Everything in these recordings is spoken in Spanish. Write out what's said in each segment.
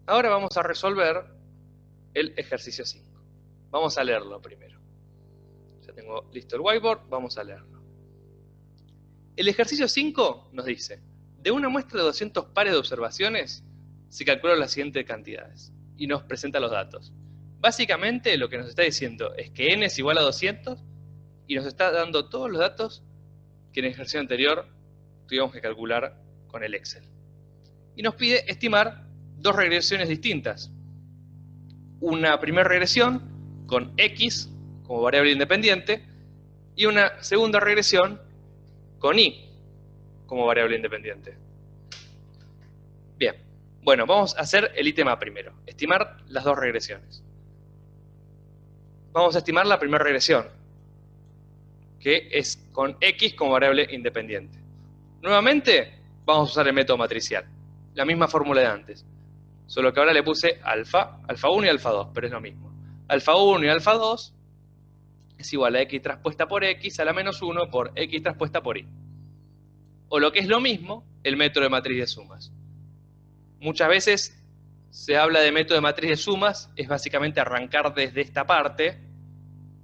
Ahora vamos a resolver el ejercicio 5. Vamos a leerlo primero. Ya tengo listo el whiteboard, vamos a leerlo. El ejercicio 5 nos dice, de una muestra de 200 pares de observaciones, se calculan las siguientes cantidades. Y nos presenta los datos. Básicamente lo que nos está diciendo es que n es igual a 200 y nos está dando todos los datos que en el ejercicio anterior tuvimos que calcular con el Excel. Y nos pide estimar dos regresiones distintas. Una primera regresión con X como variable independiente y una segunda regresión con Y como variable independiente. Bien, bueno, vamos a hacer el ítem A primero, estimar las dos regresiones. Vamos a estimar la primera regresión, que es con X como variable independiente. Nuevamente, vamos a usar el método matricial, la misma fórmula de antes, solo que ahora le puse alfa 1 y alfa 2, pero es lo mismo. Alfa 1 y alfa 2 es igual a X traspuesta por X a la menos 1 por X traspuesta por Y. O lo que es lo mismo, el método de matriz de sumas. Muchas veces se habla de método de matriz de sumas, es básicamente arrancar desde esta parte,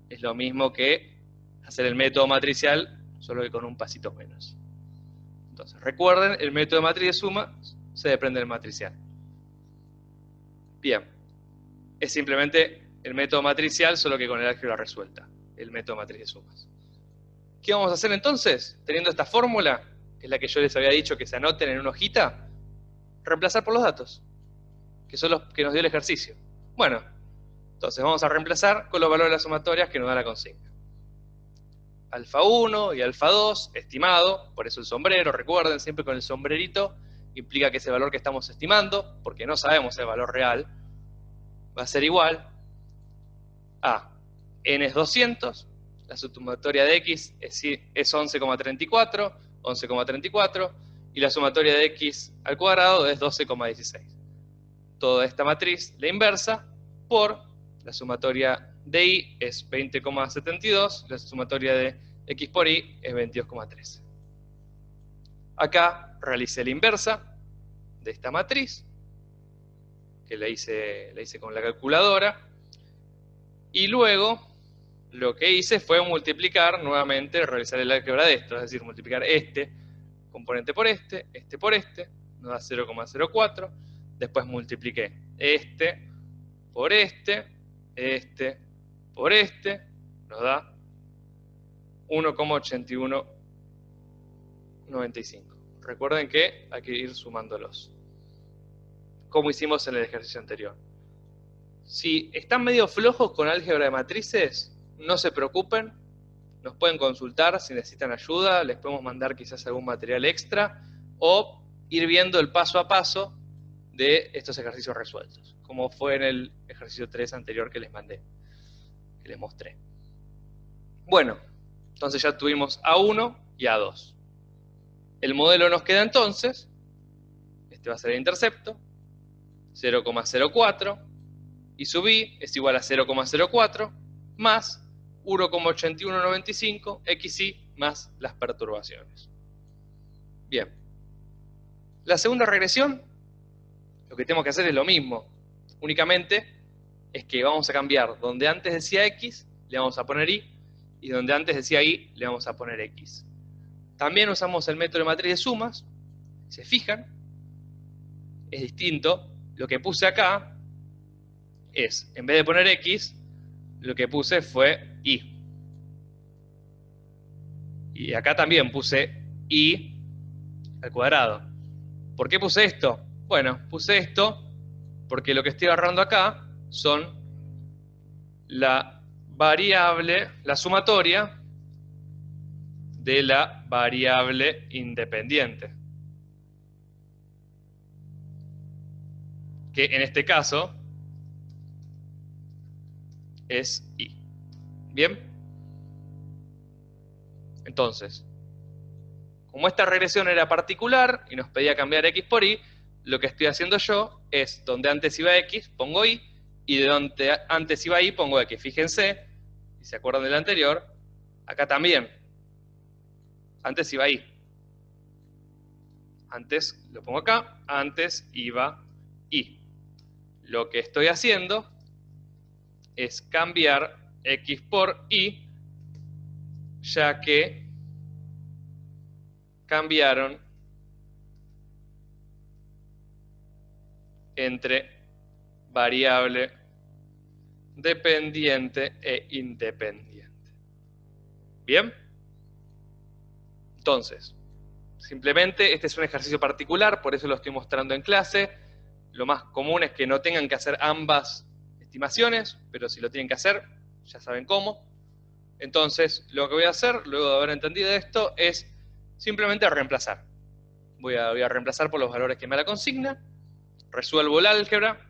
es lo mismo que hacer el método matricial, solo que con un pasito menos. Entonces, recuerden, el método de matriz de sumas se desprende del matricial. Bien, es simplemente el método matricial, solo que con el álgebra resuelta, el método de matriz de sumas. ¿Qué vamos a hacer entonces? Teniendo esta fórmula, que es la que yo les había dicho que se anoten en una hojita, reemplazar por los datos, que son los que nos dio el ejercicio. Bueno, entonces vamos a reemplazar con los valores de las sumatorias que nos da la consigna. Alfa 1 y alfa 2, estimado, por eso el sombrero, recuerden, siempre con el sombrerito, implica que ese valor que estamos estimando, porque no sabemos el valor real, va a ser igual a n es 200, la sumatoria de x es 11,34, 11,34, y la sumatoria de x al cuadrado es 12,16. Toda esta matriz, la inversa, por la sumatoria de y es 20,72, la sumatoria de x por y es 22,13. Acá realicé la inversa de esta matriz, que la hice con la calculadora, y luego lo que hice fue multiplicar nuevamente, realizar el álgebra de esto, es decir, multiplicar este componente por este por este, nos da 0,04, después multipliqué este por este por este, nos da 1,8195. Recuerden que hay que ir sumándolos, como hicimos en el ejercicio anterior. Si están medio flojos con álgebra de matrices, no se preocupen, nos pueden consultar si necesitan ayuda, les podemos mandar quizás algún material extra o ir viendo el paso a paso de estos ejercicios resueltos, como fue en el ejercicio 3 anterior que les mandé, que les mostré. Bueno, entonces ya tuvimos A1 y A2. El modelo nos queda entonces, este va a ser el intercepto, 0,04, y su y es igual a 0,04 más 1,8195 xy más las perturbaciones. Bien. La segunda regresión, lo que tenemos que hacer es lo mismo, únicamente es que vamos a cambiar donde antes decía x, le vamos a poner y, y donde antes decía y, le vamos a poner x. También usamos el método de matriz de sumas, si se fijan, es distinto. Lo que puse acá es, en vez de poner x, lo que puse fue y. Y acá también puse y al cuadrado. ¿Por qué puse esto? Bueno, puse esto porque lo que estoy agarrando acá son la variable, la sumatoria de la variable independiente, que en este caso es y. ¿Bien? Entonces, como esta regresión era particular y nos pedía cambiar x por y, lo que estoy haciendo yo es, donde antes iba x, pongo y, y de donde antes iba y, pongo x. Fíjense, si se acuerdan del anterior, acá también. Antes iba y. Antes, lo pongo acá, antes iba y. lo que estoy haciendo es cambiar X por Y, ya que cambiaron entre variable dependiente e independiente. ¿Bien? Entonces, simplemente este es un ejercicio particular, por eso lo estoy mostrando en clase. Lo más común es que no tengan que hacer ambas estimaciones, pero si lo tienen que hacer, ya saben cómo. Entonces, lo que voy a hacer, luego de haber entendido esto, es simplemente reemplazar. Voy a reemplazar por los valores que me da la consigna, resuelvo el álgebra,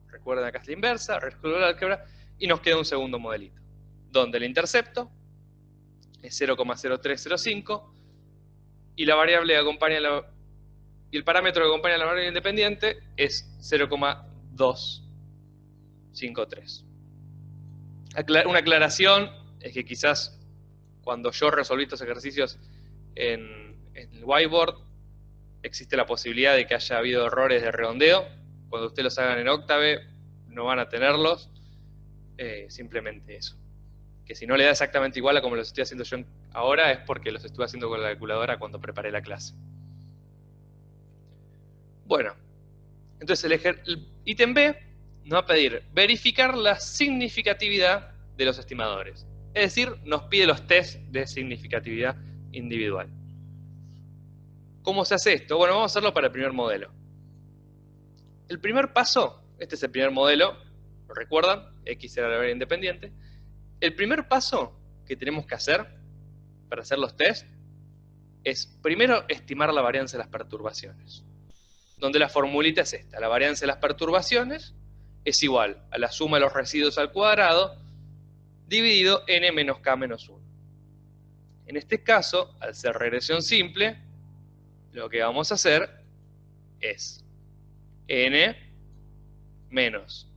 recuerden acá es la inversa, resuelvo el álgebra, y nos queda un segundo modelito, donde el intercepto es 0,0305, y la variable que acompaña y el parámetro que acompaña a la variable independiente es 0,253. Una aclaración es que quizás cuando yo resolví estos ejercicios en el whiteboard, existe la posibilidad de que haya habido errores de redondeo. Cuando ustedes los hagan en Octave, no van a tenerlos. Simplemente eso. Que si no le da exactamente igual a como los estoy haciendo yo ahora, es porque los estuve haciendo con la calculadora cuando preparé la clase. Bueno, entonces el ítem B nos va a pedir verificar la significatividad de los estimadores. Es decir, nos pide los test de significatividad individual. ¿Cómo se hace esto? Bueno, vamos a hacerlo para el primer modelo. El primer paso, este es el primer modelo, ¿lo recuerdan? X era la variable independiente. El primer paso que tenemos que hacer para hacer los test es primero estimar la varianza de las perturbaciones. Donde la formulita es esta: la varianza de las perturbaciones es igual a la suma de los residuos al cuadrado dividido n menos k menos 1. En este caso, al ser regresión simple, lo que vamos a hacer es n menos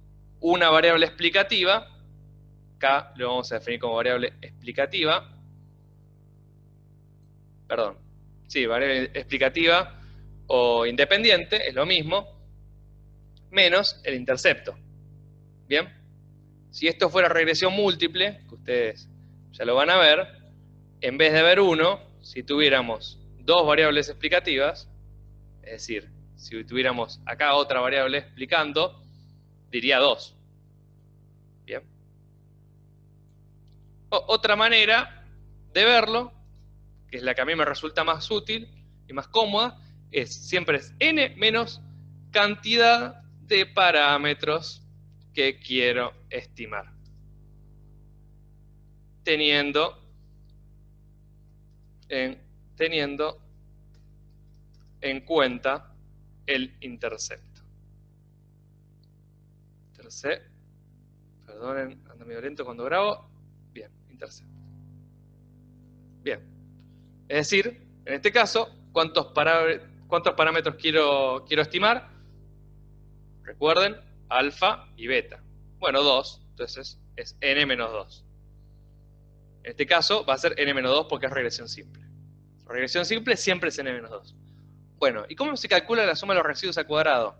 una variable explicativa, k lo vamos a definir como variable explicativa, perdón, sí, variable explicativa o independiente, es lo mismo, menos el intercepto. ¿Bien? Si esto fuera regresión múltiple, que ustedes ya lo van a ver, en vez de haber uno, si tuviéramos dos variables explicativas, es decir, si tuviéramos acá otra variable explicando, diría 2. ¿Bien? Otra manera de verlo, que es la que a mí me resulta más útil y más cómoda, siempre es n menos cantidad de parámetros que quiero estimar, teniendo en cuenta el intercepto. Perdonen, ando medio lento cuando grabo. Bien, intercepto. Bien. Es decir, en este caso, ¿cuántos parámetros quiero estimar? Recuerden, alfa y beta. Bueno, 2, entonces es n menos 2. En este caso va a ser n menos 2 porque es regresión simple. Regresión simple siempre es n menos 2. Bueno, ¿y cómo se calcula la suma de los residuos al cuadrado?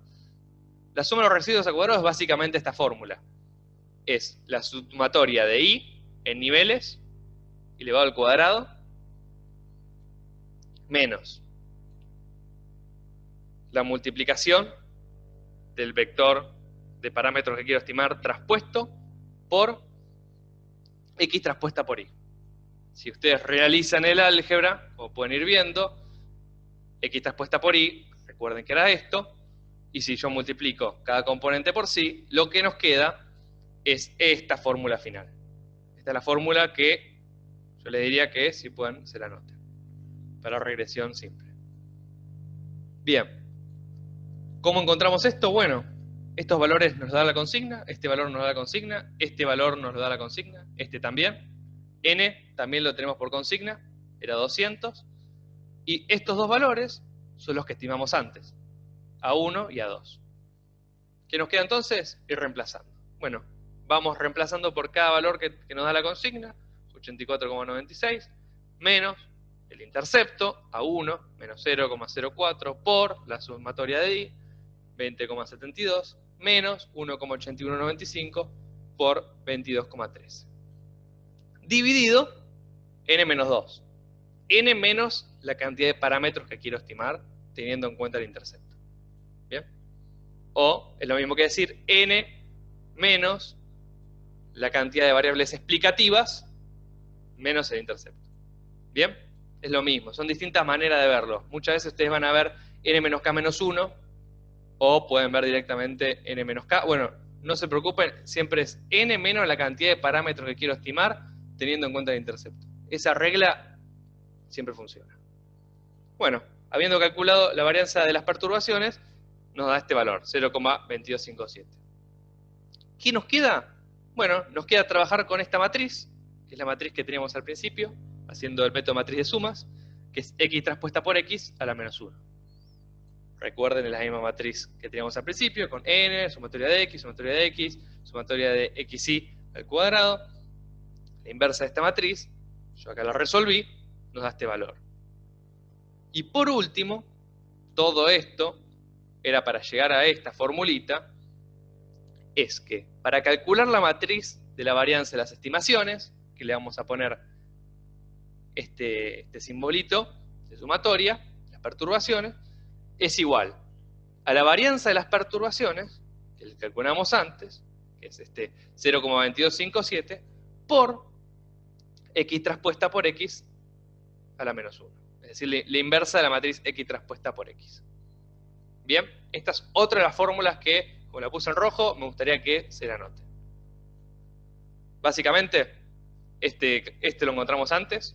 La suma de los residuos al cuadrado es básicamente esta fórmula. Es la sumatoria de i en niveles elevado al cuadrado menos la multiplicación del vector de parámetros que quiero estimar traspuesto por x traspuesta por y. Si ustedes realizan el álgebra, como pueden ir viendo, x traspuesta por y, recuerden que era esto, y si yo multiplico cada componente por sí, lo que nos queda es esta fórmula final. Esta es la fórmula que yo les diría que, si pueden, se la anoten, para regresión simple. Bien. ¿Cómo encontramos esto? Bueno, estos valores nos da la consigna, este valor nos da la consigna, este valor nos lo da la consigna, este también. N también lo tenemos por consigna, era 200. Y estos dos valores son los que estimamos antes, A1 y A2. ¿Qué nos queda entonces? Ir reemplazando. Bueno, vamos reemplazando por cada valor que nos da la consigna, 84,96, menos el intercepto, A1, menos 0,04, por la sumatoria de I, 20,72, menos 1,8195 por 22,13. Dividido n menos 2. N menos la cantidad de parámetros que quiero estimar teniendo en cuenta el intercepto. ¿Bien? O es lo mismo que decir n menos la cantidad de variables explicativas menos el intercepto. ¿Bien? Es lo mismo, son distintas maneras de verlo. Muchas veces ustedes van a ver n menos k menos 1 o pueden ver directamente n menos k. Bueno, no se preocupen, siempre es n menos la cantidad de parámetros que quiero estimar teniendo en cuenta el intercepto. Esa regla siempre funciona. Bueno, habiendo calculado la varianza de las perturbaciones, nos da este valor, 0,2257. ¿Qué nos queda? Bueno, nos queda trabajar con esta matriz, que es la matriz que teníamos al principio, haciendo el método matriz de sumas, que es x transpuesta por x a la menos 1. Recuerden, es la misma matriz que teníamos al principio, con n, sumatoria de x, sumatoria de xy al cuadrado. La inversa de esta matriz, yo acá la resolví, nos da este valor. Y por último, todo esto era para llegar a esta formulita, es que para calcular la matriz de la varianza de las estimaciones, que le vamos a poner este simbolito de sumatoria, las perturbaciones, es igual a la varianza de las perturbaciones, que calculamos antes, que es este 0,2257, por x transpuesta por x a la menos 1. Es decir, la inversa de la matriz x transpuesta por x. Bien, esta es otra de las fórmulas que, como la puse en rojo, me gustaría que se la anoten. Básicamente, este lo encontramos antes,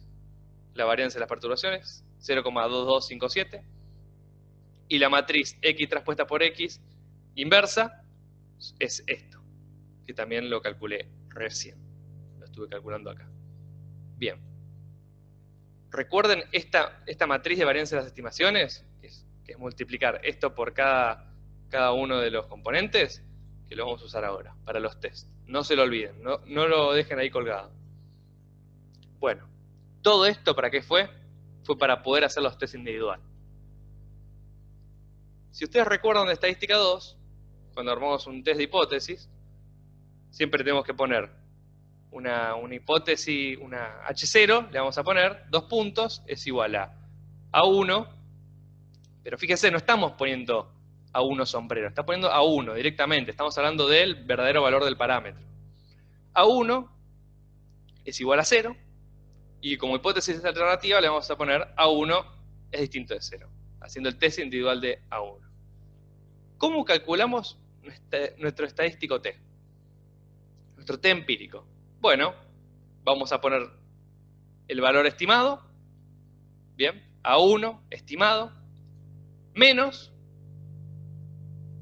la varianza de las perturbaciones, 0,2257. Y la matriz x transpuesta por x inversa es esto, que también lo calculé recién. Lo estuve calculando acá. Bien. Recuerden esta matriz de varianza de las estimaciones, que es multiplicar esto por cada uno de los componentes, que lo vamos a usar ahora, para los test. No se lo olviden, no lo dejen ahí colgado. Bueno, todo esto ¿para qué fue? Fue para poder hacer los test individuales. Si ustedes recuerdan de estadística 2, cuando armamos un test de hipótesis, siempre tenemos que poner una hipótesis, una H0, le vamos a poner 2 puntos, es igual a A1, pero fíjense, no estamos poniendo A1 sombrero, está poniendo A1 directamente, estamos hablando del verdadero valor del parámetro. A1 es igual a 0, y como hipótesis alternativa le vamos a poner A1 es distinto de 0, haciendo el test individual de A1. ¿Cómo calculamos nuestro estadístico T? Nuestro T empírico. Bueno, vamos a poner el valor estimado, bien, A1 estimado, menos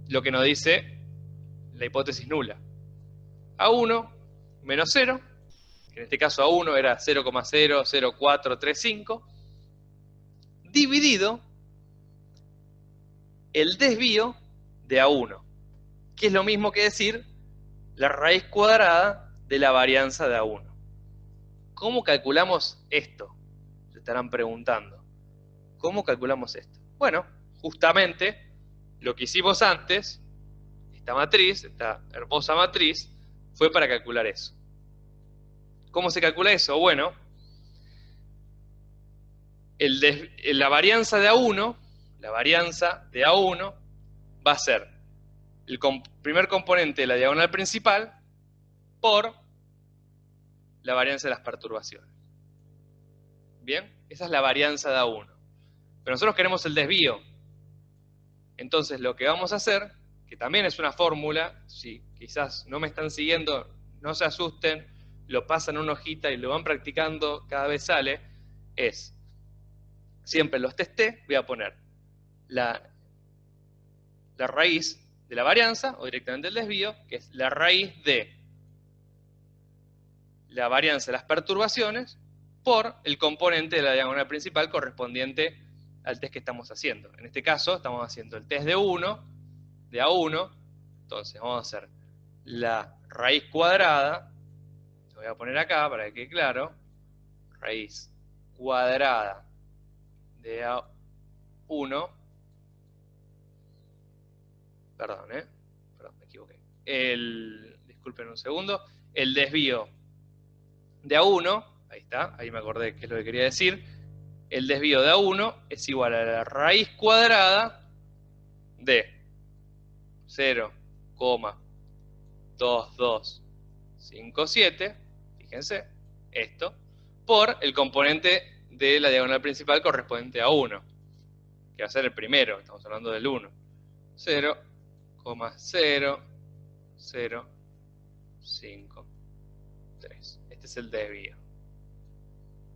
lo que nos dice la hipótesis nula. A1 menos 0, que en este caso A1 era 0,00435, dividido el desvío de A1, que es lo mismo que decir la raíz cuadrada de la varianza de A1. ¿Cómo calculamos esto? Se estarán preguntando. ¿Cómo calculamos esto? Bueno, justamente lo que hicimos antes, esta matriz, esta hermosa matriz, fue para calcular eso. ¿Cómo se calcula eso? Bueno, la varianza de A1, va a ser el primer componente de la diagonal principal por la varianza de las perturbaciones. ¿Bien? Esa es la varianza de A1. Pero nosotros queremos el desvío. Entonces lo que vamos a hacer, que también es una fórmula, si quizás no me están siguiendo, no se asusten, lo pasan en una hojita y lo van practicando, cada vez sale, es, siempre los testé, voy a poner la raíz de la varianza, o directamente el desvío, que es la raíz de la varianza de las perturbaciones por el componente de la diagonal principal correspondiente al test que estamos haciendo. En este caso estamos haciendo el test de A1, entonces vamos a hacer la raíz cuadrada, lo voy a poner acá para que quede claro, raíz cuadrada de A1, perdón, perdón, me equivoqué. Disculpen un segundo. El desvío de A1, ahí está, ahí me acordé qué es lo que quería decir. El desvío de A1 es igual a la raíz cuadrada de 0,2257, fíjense, esto, por el componente de la diagonal principal correspondiente a 1, que va a ser el primero, estamos hablando del 1. 0,0053. Este es el desvío.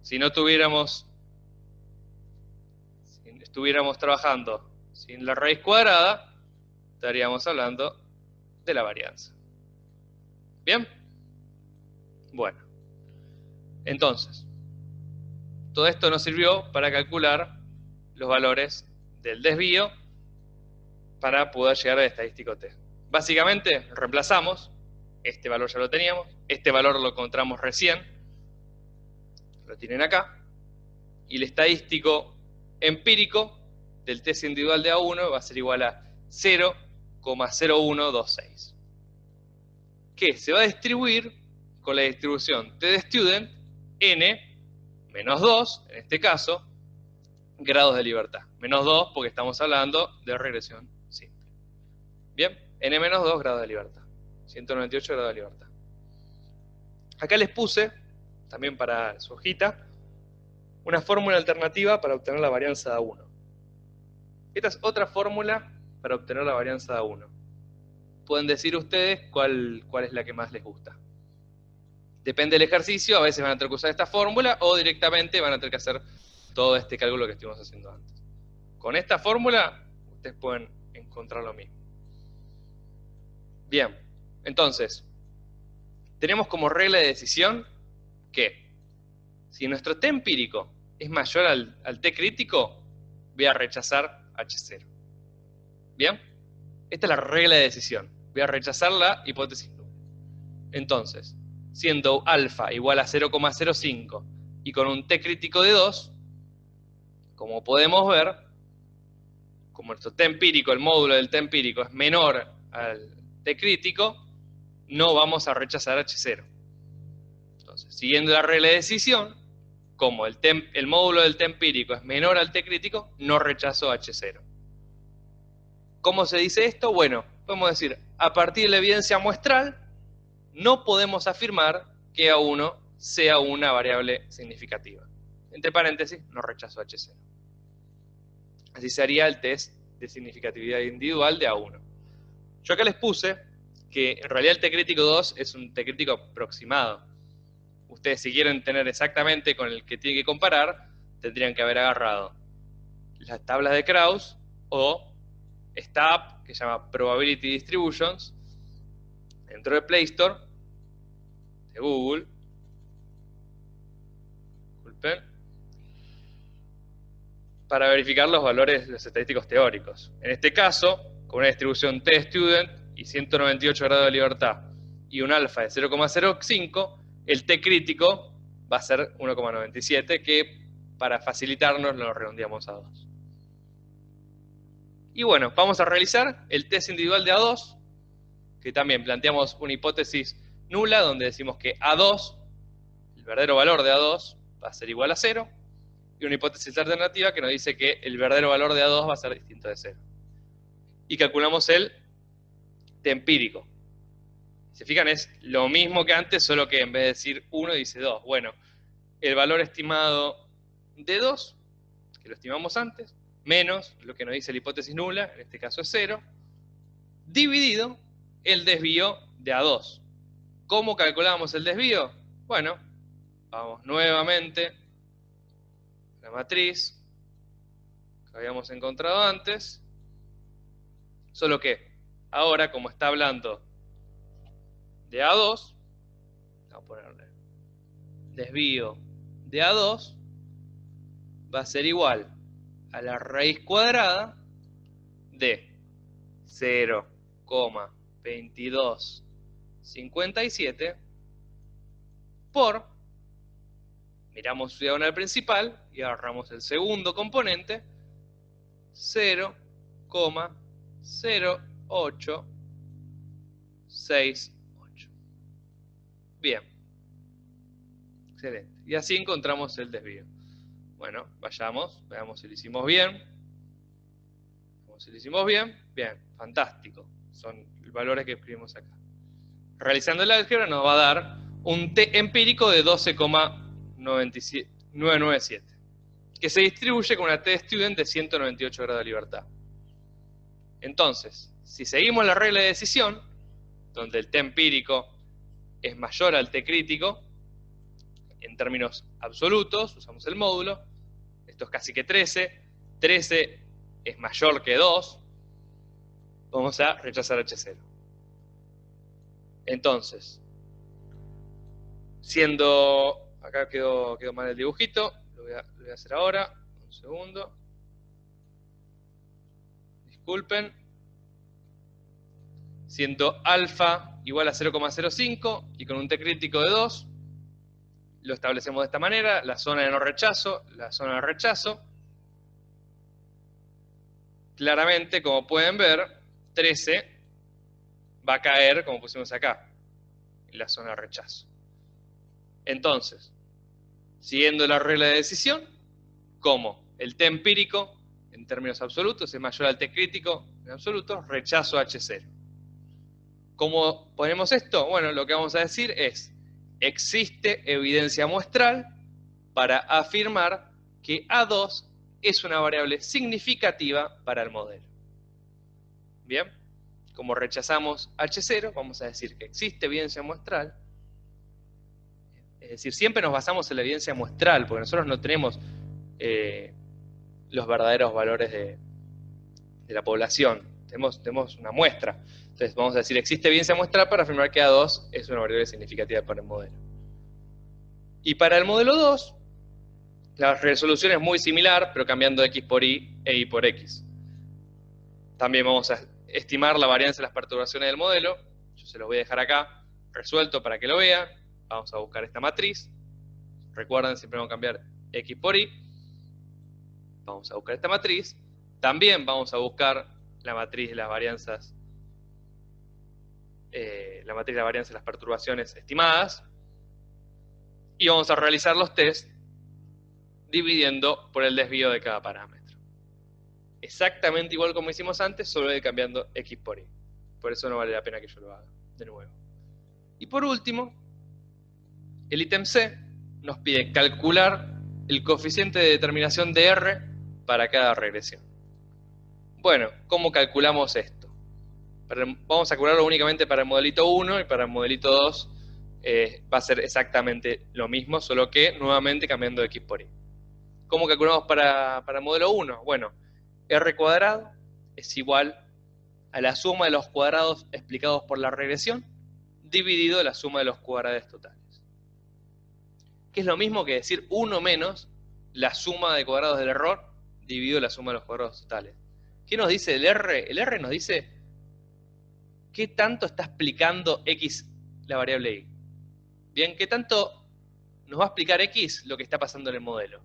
Si no estuviéramos trabajando sin la raíz cuadrada, estaríamos hablando de la varianza. ¿Bien? Bueno. Entonces, todo esto nos sirvió para calcular los valores del desvío para poder llegar al estadístico T. Básicamente, reemplazamos. Este valor ya lo teníamos. Este valor lo encontramos recién. Lo tienen acá. Y el estadístico empírico del test individual de A1 va a ser igual a 0,0126. Que se va a distribuir con la distribución T de student n menos 2, en este caso, grados de libertad. Menos 2 porque estamos hablando de regresión simple. Bien, n menos 2 grados de libertad. 198 grados de libertad. Acá les puse, también para su hojita, una fórmula alternativa para obtener la varianza de A1. Esta es otra fórmula para obtener la varianza de A1. Pueden decir ustedes cuál es la que más les gusta. Depende del ejercicio, a veces van a tener que usar esta fórmula o directamente van a tener que hacer todo este cálculo que estuvimos haciendo antes. Con esta fórmula, ustedes pueden encontrar lo mismo. Bien, entonces, tenemos como regla de decisión que si nuestro T empírico es mayor al T crítico, voy a rechazar H0. ¿Bien? Esta es la regla de decisión. Voy a rechazar la hipótesis nula. Entonces, siendo alfa igual a 0,05 y con un T crítico de 2, como podemos ver, como nuestro T empírico, el módulo del T empírico es menor al T crítico, no vamos a rechazar H0. Entonces, siguiendo la regla de decisión, como el módulo del T empírico es menor al T crítico, no rechazo H0. ¿Cómo se dice esto? Bueno, podemos decir, a partir de la evidencia muestral, no podemos afirmar que A1 sea una variable significativa. Entre paréntesis, no rechazo H0. Así sería el test de significatividad individual de A1. Yo acá les puse que en realidad el T crítico 2 es un T crítico aproximado. Ustedes, si quieren tener exactamente con el que tienen que comparar, tendrían que haber agarrado las tablas de Krauss o STAP, que se llama Probability Distributions, dentro de Play Store, de Google. Disculpen. Para verificar los valores de los estadísticos teóricos. En este caso, con una distribución T-Student y 198 grados de libertad y un alfa de 0,05, el T crítico va a ser 1,97, que para facilitarnos lo redondeamos a 2. Y bueno, vamos a realizar el test individual de A2, que también planteamos una hipótesis nula, donde decimos que A2, el verdadero valor de A2, va a ser igual a 0, y una hipótesis alternativa que nos dice que el verdadero valor de A2 va a ser distinto de 0. Y calculamos el T empírico. ¿Se fijan? Es lo mismo que antes, solo que en vez de decir 1 dice 2. Bueno, el valor estimado de 2, que lo estimamos antes, menos lo que nos dice la hipótesis nula, en este caso es 0, dividido el desvío de A2. ¿Cómo calculamos el desvío? Bueno, vamos nuevamente a la matriz que habíamos encontrado antes, solo que ahora, como está hablando de A2, vamos a ponerle desvío de A2, va a ser igual a la raíz cuadrada de 0,2257 por, miramos su diagonal principal y agarramos el segundo componente, 0,08 6, 8. Bien. Excelente. Y así encontramos el desvío. Bueno, vayamos, veamos si lo hicimos bien. Veamos si lo hicimos bien. Bien, fantástico. Son valores que escribimos acá. Realizando el álgebra nos va a dar un T empírico de 12,997, que se distribuye con una T student de 198 grados de libertad. Entonces, si seguimos la regla de decisión, donde el T empírico es mayor al T crítico, en términos absolutos, usamos el módulo, esto es casi que 13, 13 es mayor que 2, vamos a rechazar H0. Entonces, siendo, acá quedó mal el dibujito, lo voy a hacer ahora, un segundo, disculpen, siendo alfa igual a 0,05 y con un T crítico de 2, lo establecemos de esta manera, la zona de no rechazo, la zona de rechazo. Claramente, como pueden ver, 13 va a caer, como pusimos acá, en la zona de rechazo. Entonces, siguiendo la regla de decisión, como el T empírico, en términos absolutos, es mayor al T crítico, en absolutos, rechazo H0. ¿Cómo ponemos esto? Bueno, lo que vamos a decir es, existe evidencia muestral para afirmar que A2 es una variable significativa para el modelo. Bien, como rechazamos H0, vamos a decir que existe evidencia muestral. Es decir, siempre nos basamos en la evidencia muestral, porque nosotros no tenemos los verdaderos valores de la población. Tenemos una muestra. Entonces vamos a decir, existe evidencia muestral para afirmar que A2 es una variable significativa para el modelo. Y para el modelo 2, la resolución es muy similar, pero cambiando X por Y e Y por X. También vamos a estimar la varianza de las perturbaciones del modelo. Yo se los voy a dejar acá, resuelto para que lo vean. Vamos a buscar esta matriz. Recuerden, siempre vamos a cambiar X por Y. Vamos a buscar esta matriz. También vamos a buscar la matriz de las varianzas, de las perturbaciones estimadas. Y vamos a realizar los test dividiendo por el desvío de cada parámetro. Exactamente igual como hicimos antes, solo cambiando X por Y. Por eso no vale la pena que yo lo haga de nuevo. Y por último, el ítem C nos pide calcular el coeficiente de determinación de R para cada regresión. Bueno, ¿cómo calculamos esto? Vamos a calcularlo únicamente para el modelito 1 y para el modelito 2 va a ser exactamente lo mismo, solo que nuevamente cambiando X por Y. ¿Cómo calculamos para el modelo 1? Bueno, R cuadrado es igual a la suma de los cuadrados explicados por la regresión dividido la suma de los cuadrados totales. Que es lo mismo que decir 1 menos la suma de cuadrados del error dividido la suma de los cuadrados totales. ¿Qué nos dice el R? El R nos dice qué tanto está explicando X la variable Y. Bien, ¿qué tanto nos va a explicar X lo que está pasando en el modelo?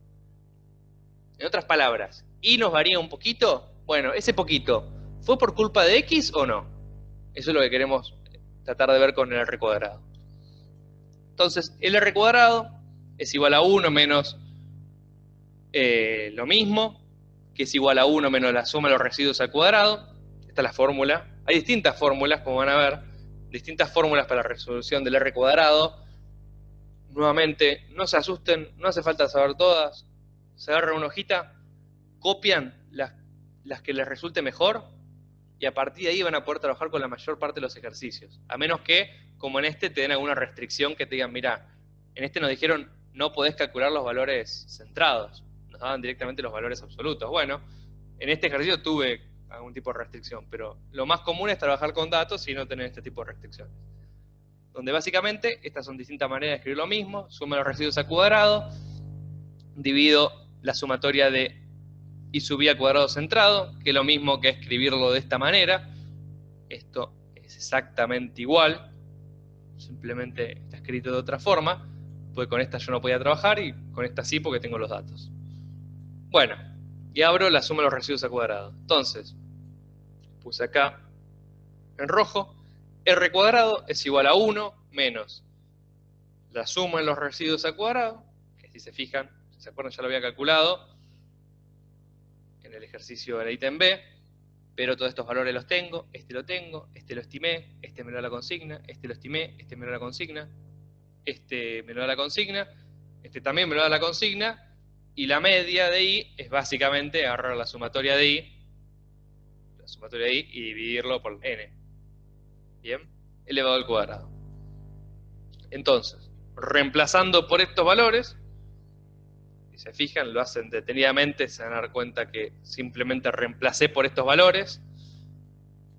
En otras palabras, ¿Y nos varía un poquito? Bueno, ese poquito, ¿fue por culpa de X o no? Eso es lo que queremos tratar de ver con el R cuadrado. Entonces, el R cuadrado es igual a 1 menos lo mismo, que es igual a 1 menos la suma de los residuos al cuadrado. Esta es la fórmula. Hay distintas fórmulas, como van a ver, distintas fórmulas para la resolución del R cuadrado. Nuevamente, no se asusten, no hace falta saber todas. Se agarran una hojita, copian las que les resulte mejor y a partir de ahí van a poder trabajar con la mayor parte de los ejercicios. A menos que, como en este, te den alguna restricción que te digan, mira, en este nos dijeron no podés calcular los valores centrados. Nos daban directamente los valores absolutos. Bueno, en este ejercicio tuve algún tipo de restricción, pero lo más común es trabajar con datos y no tener este tipo de restricciones. Donde básicamente estas son distintas maneras de escribir lo mismo, suma los residuos al cuadrado, divido la sumatoria de y subí al cuadrado centrado, que es lo mismo que escribirlo de esta manera. Esto es exactamente igual, simplemente está escrito de otra forma, porque con esta yo no podía trabajar y con esta sí porque tengo los datos. Bueno, y abro la suma de los residuos al cuadrado. Entonces, puse acá en rojo, R cuadrado es igual a 1 menos la suma en los residuos al cuadrado, que si se fijan, si se acuerdan ya lo había calculado en el ejercicio del ítem B, pero todos estos valores los tengo, este lo estimé, este me lo da la consigna, este lo estimé, este me lo da la consigna, este me lo da la consigna, este también me lo da la consigna, y la media de I es básicamente agarrar la sumatoria de I y dividirlo por n. Bien, elevado al cuadrado. Entonces, reemplazando por estos valores, si se fijan, lo hacen detenidamente, se van a dar cuenta que simplemente reemplacé por estos valores,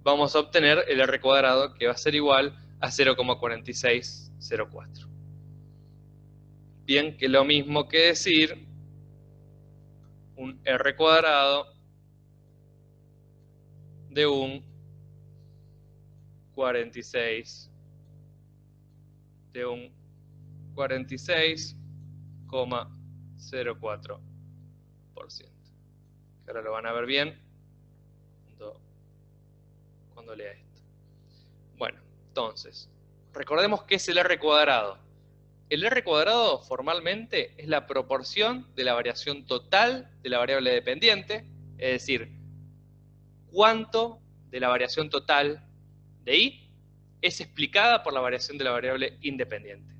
vamos a obtener el R cuadrado que va a ser igual a 0,4604. Bien, que es lo mismo que decir un R cuadrado de un 46,04%. Que ahora lo van a ver bien cuando lea esto. Bueno, entonces, recordemos qué es el R cuadrado. El R cuadrado formalmente es la proporción de la variación total de la variable dependiente, es decir, cuánto de la variación total de I es explicada por la variación de la variable independiente.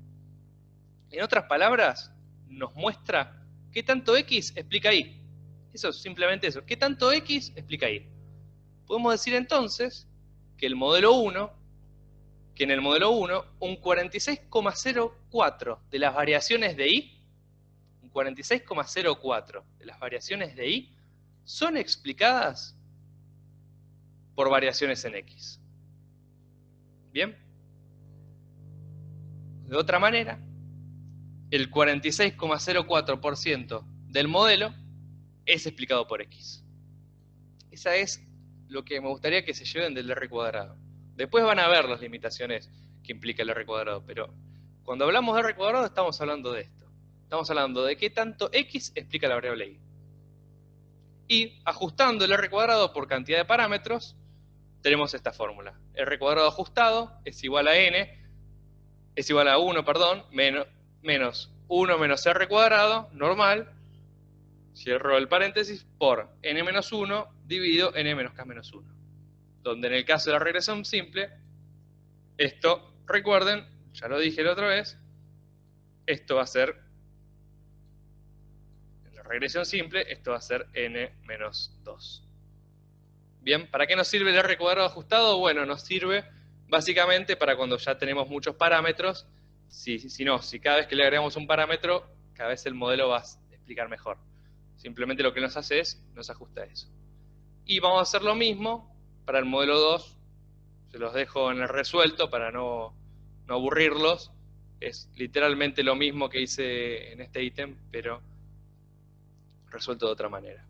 En otras palabras, nos muestra qué tanto X explica Y. Eso es simplemente eso. ¿Qué tanto X explica Y? Podemos decir entonces que en el modelo 1, un 46,04 de las variaciones de Y, un 46,04 de las variaciones de Y son explicadas por variaciones en X. ¿Bien? De otra manera, el 46,04% del modelo es explicado por X. Esa es lo que me gustaría que se lleven del R cuadrado. Después van a ver las limitaciones que implica el R cuadrado, pero cuando hablamos de R cuadrado estamos hablando de esto. Estamos hablando de qué tanto X explica la variable Y. Y ajustando el R cuadrado por cantidad de parámetros, tenemos esta fórmula. R cuadrado ajustado es igual a N, es igual a 1, perdón, menos 1 menos R cuadrado, normal, cierro el paréntesis, por N menos 1 dividido N menos K menos 1. Donde en el caso de la regresión simple, esto, recuerden, ya lo dije la otra vez, esto va a ser, en la regresión simple, esto va a ser N menos 2. Bien, ¿para qué nos sirve el R cuadrado ajustado? Bueno, nos sirve básicamente para cuando ya tenemos muchos parámetros. Si cada vez que le agregamos un parámetro, cada vez el modelo va a explicar mejor. Simplemente lo que nos hace es, nos ajusta eso. Y vamos a hacer lo mismo para el modelo 2. Se los dejo en el resuelto para no aburrirlos. Es literalmente lo mismo que hice en este ítem, pero resuelto de otra manera.